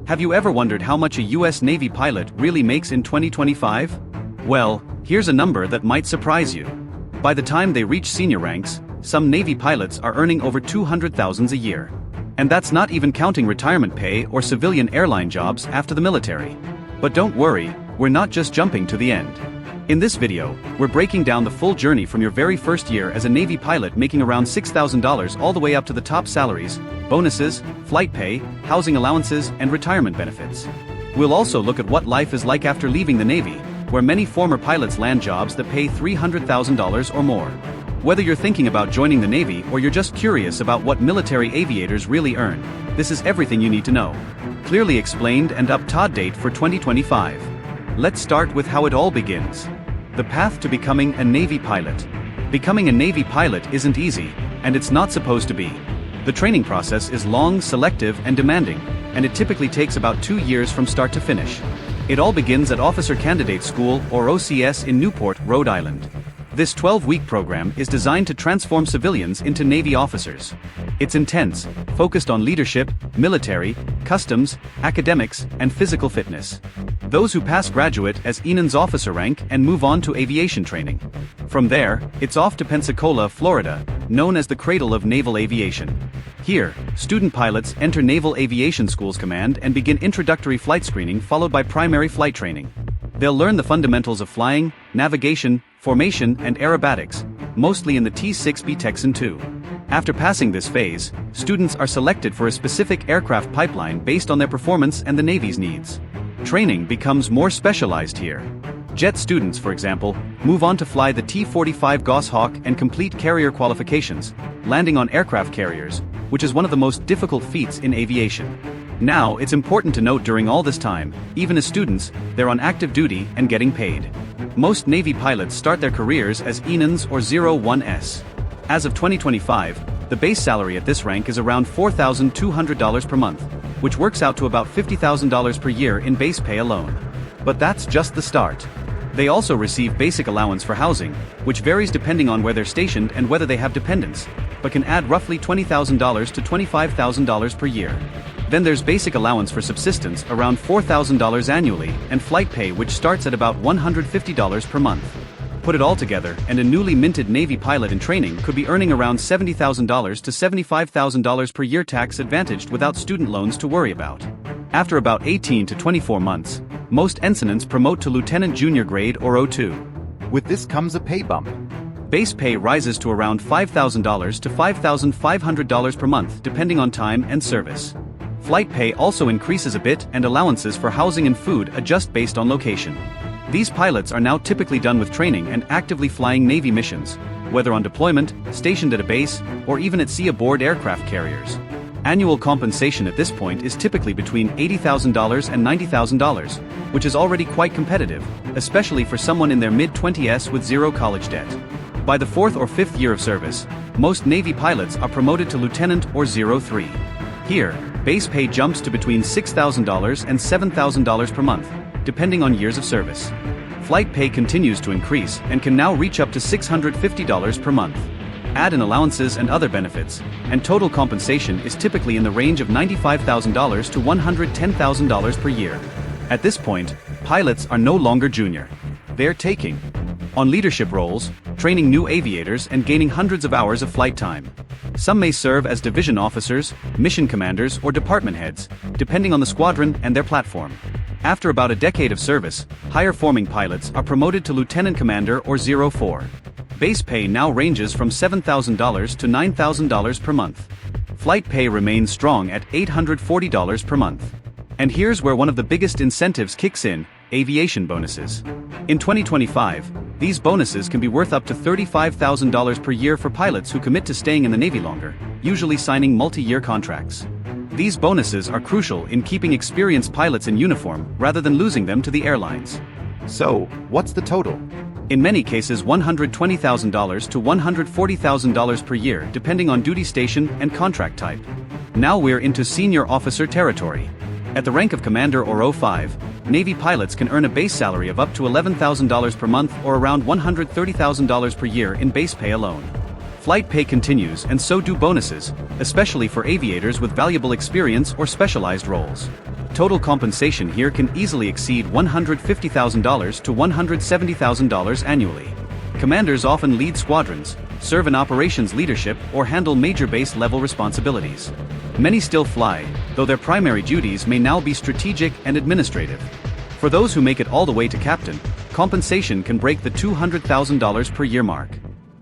Have you ever wondered how much a US Navy pilot really makes in 2025? Well, here's a number that might surprise you. By the time they reach senior ranks, some Navy pilots are earning over $200,000 a year. And that's not even counting retirement pay or civilian airline jobs after the military. But don't worry, we're not just jumping to the end. In this video, we're breaking down the full journey from your very first year as a Navy pilot making around $6,000 all the way up to the top salaries, bonuses, flight pay, housing allowances, and retirement benefits. We'll also look at what life is like after leaving the Navy, where many former pilots land jobs that pay $300,000 or more. Whether you're thinking about joining the Navy or you're just curious about what military aviators really earn, this is everything you need to know. Clearly explained and up to date for 2025. Let's start with how it all begins. The path to becoming a Navy pilot. Becoming a Navy pilot isn't easy, and it's not supposed to be. The training process is long, selective, and demanding, and it typically takes about 2 years from start to finish. It all begins at Officer Candidate School, or OCS, in Newport, Rhode Island. This 12-week program is designed to transform civilians into Navy officers. It's intense, focused on leadership, military, customs, academics, and physical fitness. Those who pass graduate as ENAN's officer rank and move on to aviation training. From there, it's off to Pensacola, Florida, known as the cradle of naval aviation. Here, student pilots enter Naval Aviation School's command and begin introductory flight screening followed by primary flight training. They'll learn the fundamentals of flying, navigation, formation, and aerobatics, mostly in the T-6B Texan II. After passing this phase, students are selected for a specific aircraft pipeline based on their performance and the Navy's needs. Training becomes more specialized here. Jet students, for example, move on to fly the T-45 Goshawk and complete carrier qualifications, landing on aircraft carriers, which is one of the most difficult feats in aviation. Now, it's important to note during all this time, even as students, they're on active duty and getting paid. Most Navy pilots start their careers as ENANs or 01s. As of 2025, the base salary at this rank is around $4,200 per month, which works out to about $50,000 per year in base pay alone. But that's just the start. They also receive basic allowance for housing, which varies depending on where they're stationed and whether they have dependents, but can add roughly $20,000 to $25,000 per year. Then there's basic allowance for subsistence around $4,000 annually, and flight pay which starts at about $150 per month. Put it all together, and a newly minted Navy pilot in training could be earning around $70,000 to $75,000 per year tax advantaged without student loans to worry about. After about 18 to 24 months, most ensigns promote to lieutenant junior grade or O2. With this comes a pay bump. Base pay rises to around $5,000 to $5,500 per month depending on time and service. Flight pay also increases a bit and allowances for housing and food adjust based on location. These pilots are now typically done with training and actively flying Navy missions, whether on deployment, stationed at a base, or even at sea aboard aircraft carriers. Annual compensation at this point is typically between $80,000 and $90,000, which is already quite competitive, especially for someone in their mid-20s with zero college debt. By the 4th or 5th year of service, most Navy pilots are promoted to lieutenant or 03. Here, base pay jumps to between $6,000 and $7,000 per month, depending on years of service. Flight pay continues to increase and can now reach up to $650 per month. Add in allowances and other benefits, and total compensation is typically in the range of $95,000 to $110,000 per year. At this point, pilots are no longer junior. They're taking on leadership roles, training new aviators and gaining hundreds of hours of flight time. Some may serve as division officers, mission commanders, or department heads, depending on the squadron and their platform. After about a decade of service, higher-forming pilots are promoted to lieutenant commander or 04. Base pay now ranges from $7,000 to $9,000 per month. Flight pay remains strong at $840 per month. And here's where one of the biggest incentives kicks in: aviation bonuses. In 2025, these bonuses can be worth up to $35,000 per year for pilots who commit to staying in the Navy longer, usually signing multi-year contracts. These bonuses are crucial in keeping experienced pilots in uniform rather than losing them to the airlines. So, what's the total? In many cases $120,000 to $140,000 per year depending on duty station and contract type. Now we're into senior officer territory. At the rank of commander or 05, Navy pilots can earn a base salary of up to $11,000 per month or around $130,000 per year in base pay alone. Flight pay continues and so do bonuses, especially for aviators with valuable experience or specialized roles. Total compensation here can easily exceed $150,000 to $170,000 annually. Commanders often lead squadrons, serve in operations leadership, or handle major base-level responsibilities. Many still fly, though their primary duties may now be strategic and administrative. For those who make it all the way to captain, compensation can break the $200,000 per year mark.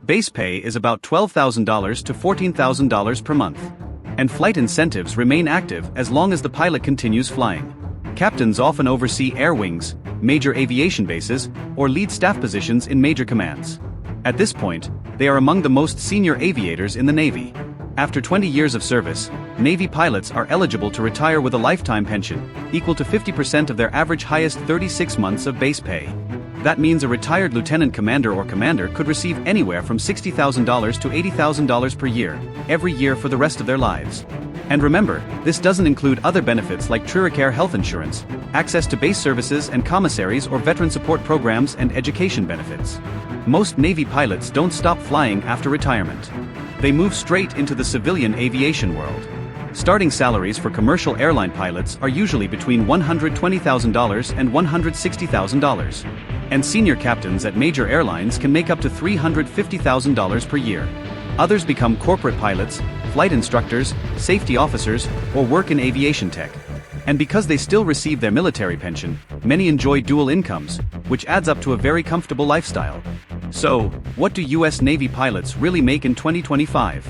Base pay is about $12,000 to $14,000 per month. And flight incentives remain active as long as the pilot continues flying. Captains often oversee air wings, major aviation bases, or lead staff positions in major commands. At this point, they are among the most senior aviators in the Navy. After 20 years of service, Navy pilots are eligible to retire with a lifetime pension, equal to 50% of their average highest 36 months of base pay. That means a retired lieutenant commander or commander could receive anywhere from $60,000 to $80,000 per year, every year for the rest of their lives. And remember, this doesn't include other benefits like TrueCare health insurance, access to base services and commissaries or veteran support programs and education benefits. Most Navy pilots don't stop flying after retirement. They move straight into the civilian aviation world. Starting salaries for commercial airline pilots are usually between $120,000 and $160,000. And senior captains at major airlines can make up to $350,000 per year. Others become corporate pilots, flight instructors, safety officers, or work in aviation tech. And because they still receive their military pension, many enjoy dual incomes, which adds up to a very comfortable lifestyle. So, what do US Navy pilots really make in 2025?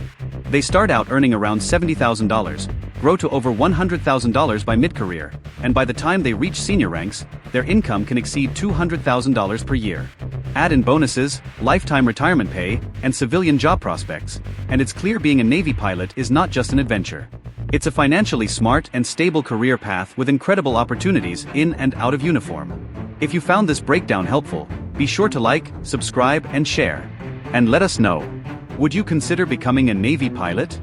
They start out earning around $70,000, grow to over $100,000 by mid-career, and by the time they reach senior ranks, their income can exceed $200,000 per year. Add in bonuses, lifetime retirement pay, and civilian job prospects, and it's clear being a Navy pilot is not just an adventure. It's a financially smart and stable career path with incredible opportunities in and out of uniform. If you found this breakdown helpful, be sure to like, subscribe, and share. And let us know. Would you consider becoming a Navy pilot?